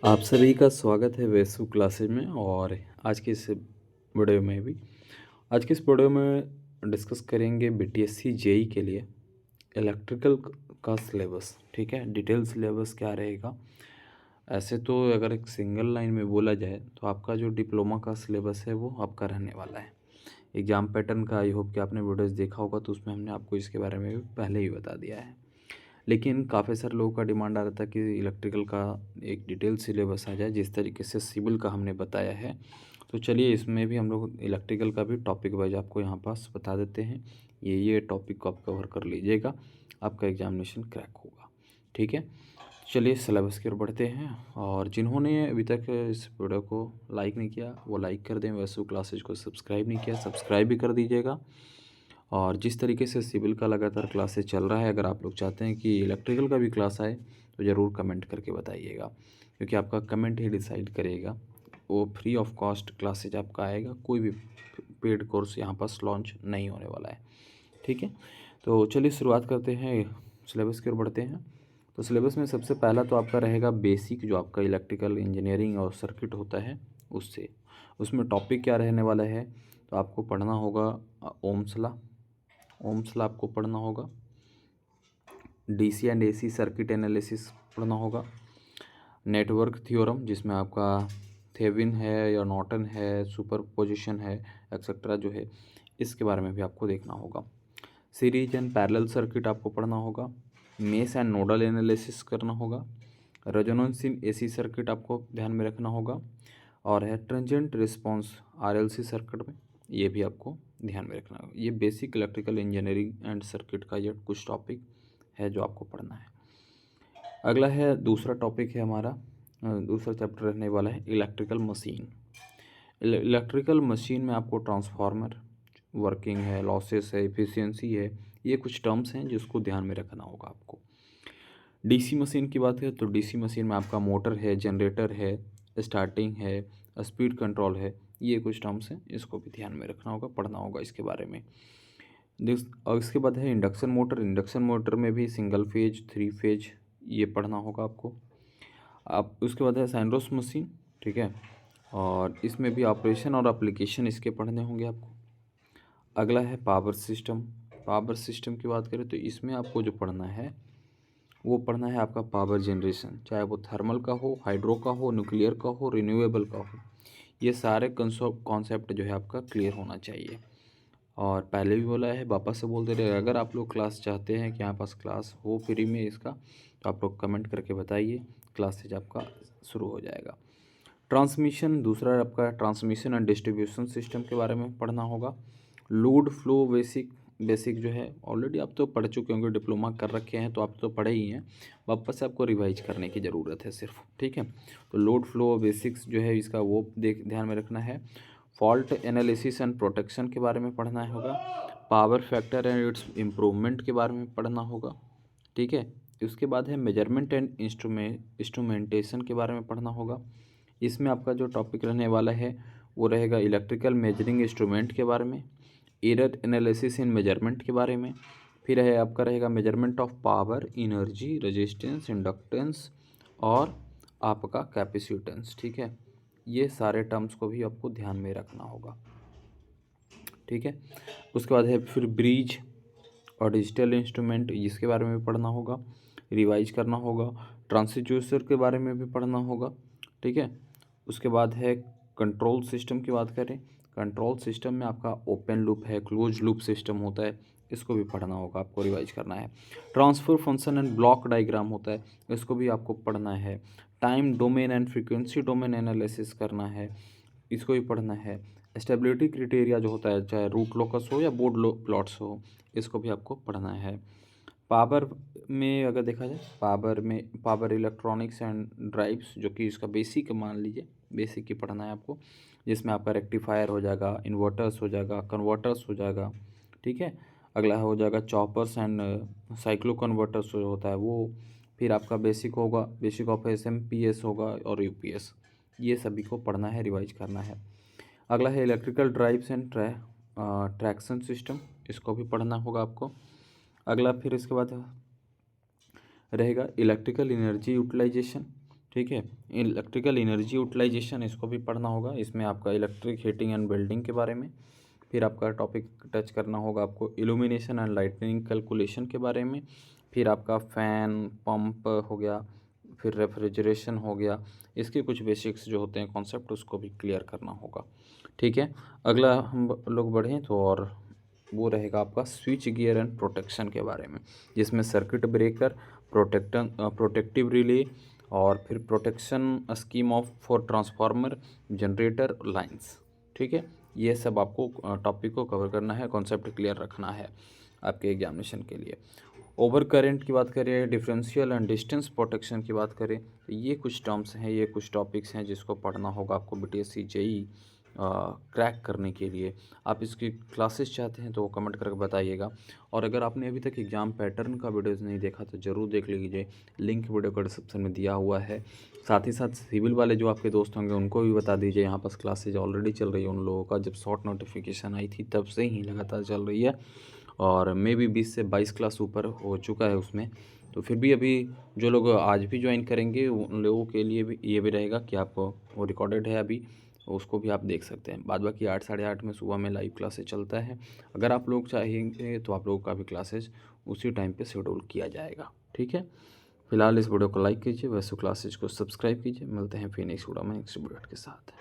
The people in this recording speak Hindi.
आप सभी का स्वागत है वैसु क्लासेज में। और आज की इस वीडियो में भी आज की इस वीडियो में डिस्कस करेंगे बीटीएससी जेई के लिए इलेक्ट्रिकल का सिलेबस। ठीक है, डिटेल सिलेबस क्या रहेगा। ऐसे तो अगर एक सिंगल लाइन में बोला जाए तो आपका जो डिप्लोमा का सिलेबस है वो आपका रहने वाला है। एग्ज़ाम पैटर्न का आई होप कि आपने वीडियोस देखा होगा, तो उसमें हमने आपको इसके बारे में भी पहले ही बता दिया है। लेकिन काफ़ी सारे लोगों का डिमांड आ रहा था कि इलेक्ट्रिकल का एक डिटेल सिलेबस आ जाए, जिस तरीके से सिविल का हमने बताया है। तो चलिए इसमें भी हम लोग इलेक्ट्रिकल का भी टॉपिक वाइज आपको यहाँ पास बता देते हैं। ये टॉपिक को आप कवर कर लीजिएगा, आपका एग्जामिनेशन क्रैक होगा। ठीक है, चलिए सिलेबस की ओर बढ़ते हैं। और जिन्होंने अभी तक इस वीडियो को लाइक नहीं किया वो लाइक कर दें, वैसे क्लासेज को सब्सक्राइब नहीं किया सब्सक्राइब भी कर दीजिएगा। और जिस तरीके से सिविल का लगातार क्लासेस चल रहा है, अगर आप लोग चाहते हैं कि इलेक्ट्रिकल का भी क्लास आए तो ज़रूर कमेंट करके बताइएगा, क्योंकि आपका कमेंट ही डिसाइड करेगा। वो फ्री ऑफ कॉस्ट क्लासेज आपका आएगा, कोई भी पेड कोर्स यहाँ पास लॉन्च नहीं होने वाला है। ठीक है, तो चलिए शुरुआत करते हैं, सिलेबस की ओर बढ़ते हैं। तो सिलेबस में सबसे पहला तो आपका रहेगा बेसिक, जो आपका इलेक्ट्रिकल इंजीनियरिंग और सर्किट होता है उससे। उसमें टॉपिक क्या रहने वाला है, तो आपको पढ़ना होगा ओम्स लॉ आपको पढ़ना होगा, DC and AC circuit analysis पढ़ना होगा, नेटवर्क थ्योरम जिसमें आपका थेविन है या नॉर्टन है, सुपरपोजिशन है, एक्सेट्रा जो है, इसके बारे में भी आपको देखना होगा। सीरीज एंड पैरेलल सर्किट आपको पढ़ना होगा, मेश एंड नोडल एनालिसिस करना होगा, रेजोनेंस इन एसी सर्किट आपको ध्यान में रखना होगा, और है ट्रांजिएंट रिस्पांस आरएलसी सर्किट में, ये भी आपको ध्यान में रखना होगा। ये basic electrical engineering and circuit का ये कुछ टॉपिक है जो आपको पढ़ना है। अगला है दूसरा टॉपिक है हमारा, दूसरा चैप्टर रहने वाला है इलेक्ट्रिकल मशीन। इलेक्ट्रिकल मशीन में आपको ट्रांसफार्मर वर्किंग है, लॉसेस है, एफिशिएंसी है, ये कुछ टर्म्स हैं जिसको ध्यान में रखना होगा आपको। डीसी मशीन की बात है तो डीसी मशीन में आपका मोटर है, जनरेटर है, स्टार्टिंग है, स्पीड कंट्रोल है, ये कुछ टर्म्स हैं, इसको भी ध्यान में रखना होगा, पढ़ना होगा इसके बारे में। और इसके बाद है इंडक्शन मोटर। इंडक्शन मोटर में भी सिंगल फेज, थ्री फेज, ये पढ़ना होगा आपको। आप उसके बाद है साइनरोस मशीन। ठीक है, और इसमें भी ऑपरेशन और एप्लीकेशन इसके पढ़ने होंगे आपको। अगला है पावर सिस्टम। पावर सिस्टम की बात करें तो इसमें आपको जो पढ़ना है वो पढ़ना है आपका पावर जनरेशन, चाहे वो थर्मल का हो, हाइड्रो का हो, न्यूक्लियर का हो, रिन्यूएबल का हो, ये सारे कॉन्सेप्ट जो है आपका क्लियर होना चाहिए। और पहले भी बोला है, वापस से बोल दे रहे, अगर आप लोग क्लास चाहते हैं कि यहाँ पास क्लास हो फ्री में इसका, तो आप लोग कमेंट करके बताइए, क्लासेज आपका शुरू हो जाएगा। ट्रांसमिशन, दूसरा आपका ट्रांसमिशन एंड डिस्ट्रीब्यूशन सिस्टम के बारे में पढ़ना होगा। लोड फ्लो बेसिक जो है ऑलरेडी आप तो पढ़ चुके होंगे, डिप्लोमा कर रखे हैं तो आप तो पढ़े ही हैं, वापस से आपको रिवाइज करने की ज़रूरत है सिर्फ। ठीक है, तो लोड फ्लो बेसिक्स जो है इसका वो ध्यान में रखना है। फॉल्ट एनालिसिस एंड प्रोटेक्शन के बारे में पढ़ना होगा। Power factor and it's improvement के बारे में पढ़ना होगा। ठीक है, उसके बाद है मेजरमेंट एंड इंस्ट्रूमेंटेशन के बारे में पढ़ना होगा। इसमें आपका जो टॉपिक रहने वाला है वो रहेगा इलेक्ट्रिकल मेजरिंग इंस्ट्रूमेंट के बारे में, एरर एनालिसिस इन मेजरमेंट के बारे में, फिर है आपका रहेगा measurement of power, energy, resistance, inductance और आपका कैपेसिटेंस। ठीक है, ये सारे टर्म्स को भी आपको ध्यान में रखना होगा। ठीक है, उसके बाद है फिर ब्रिज और डिजिटल इंस्ट्रूमेंट, इसके बारे में भी पढ़ना होगा, रिवाइज करना होगा। ट्रांसड्यूसर के बारे में भी पढ़ना होगा। ठीक है, उसके बाद है कंट्रोल सिस्टम की बात करें, कंट्रोल सिस्टम में आपका ओपन लूप है, क्लोज लूप सिस्टम होता है, इसको भी पढ़ना होगा, आपको रिवाइज करना है। Transfer function and block diagram होता है, इसको भी आपको पढ़ना है। Time domain and frequency domain analysis करना है, इसको भी पढ़ना है। स्टेबिलिटी क्राइटेरिया जो होता है, चाहे रूट लोकस हो या बोर्ड प्लॉट्स हो, इसको भी आपको पढ़ना है। पावर में अगर देखा जाए, पावर इलेक्ट्रॉनिक्स एंड ड्राइव्स, जो कि इसका बेसिक मान लीजिए, बेसिक ही पढ़ना है आपको, जिसमें आपका रेक्टिफायर हो जाएगा, इन्वर्टर्स हो जाएगा, कन्वर्टर्स हो जाएगा। ठीक है, अगला हो जाएगा चॉपर्स एंड साइक्लो कन्वर्टर्स जो होता है वो। फिर आपका बेसिक होगा, बेसिक ऑफ एसएमपीएस होगा और यूपीएस, ये सभी को पढ़ना है, रिवाइज करना है। अगला है electrical drives and traction system, इसको भी पढ़ना होगा आपको। अगला फिर इसके बाद रहेगा इलेक्ट्रिकल एनर्जी यूटिलाइजेशन। ठीक है। इलेक्ट्रिकल एनर्जी यूटिलाइजेशन, इसको भी पढ़ना होगा। इसमें आपका इलेक्ट्रिक हीटिंग एंड बिल्डिंग के बारे में। फिर आपका टॉपिक टच करना होगा आपको इल्यूमिनेशन एंड लाइटनिंग कैलकुलेशन के बारे में। फिर आपका फ़ैन पंप हो गया, फिर रेफ्रिजरेशन हो गया, इसके कुछ बेसिक्स जो होते हैं कॉन्सेप्ट, उसको भी क्लियर करना होगा। ठीक है। अगला हम लोग बढ़ें तो और वो रहेगा आपका स्विच गियर एंड प्रोटेक्शन के बारे में, जिसमें सर्किट ब्रेकर, प्रोटेक्टिव रिले और फिर protection scheme of for transformer, generator, lines. ठीक है। ये सब आपको टॉपिक को कवर करना है, कॉन्सेप्ट क्लियर रखना है आपके एग्जामिनेशन के लिए। ओवर करेंट की बात करें, डिफरेंशियल एंड डिस्टेंस प्रोटेक्शन की बात करें, तो ये कुछ टर्म्स हैं, ये कुछ टॉपिक्स हैं जिसको पढ़ना होगा आपको बीटीएससी जेई क्रैक करने के लिए। आप इसकी क्लासेस चाहते हैं तो वो कमेंट करके बताइएगा। और अगर आपने अभी तक एग्ज़ाम पैटर्न का वीडियोज़ नहीं देखा तो ज़रूर देख लीजिए, लिंक वीडियो का डिस्क्रिप्शन में दिया हुआ है। साथ ही साथ सिविल वाले जो आपके दोस्त होंगे उनको भी बता दीजिए, यहाँ पास क्लासेज ऑलरेडी चल रही है उन लोगों का, जब शॉर्ट नोटिफिकेशन आई थी तब से ही लगातार चल रही है, और मे भी 20 से 22 क्लास ऊपर हो चुका है उसमें। तो फिर भी अभी जो लोग आज भी ज्वाइन करेंगे उन लोगों के लिए भी ये भी रहेगा कि आप वो रिकॉर्डेड है अभी, उसको भी आप देख सकते हैं। बाद बाकी 8 साढ़े 8 में सुबह में लाइव क्लासेज चलता है। अगर आप लोग चाहेंगे तो आप लोगों का भी क्लासेज उसी टाइम पे शेड्यूल किया जाएगा। ठीक है। फिलहाल इस वीडियो को लाइक कीजिए, वैसे क्लासेज को सब्सक्राइब कीजिए। मिलते हैं फिर नेक्स्ट वीडियो में नेक्स्ट वीडियो के साथ।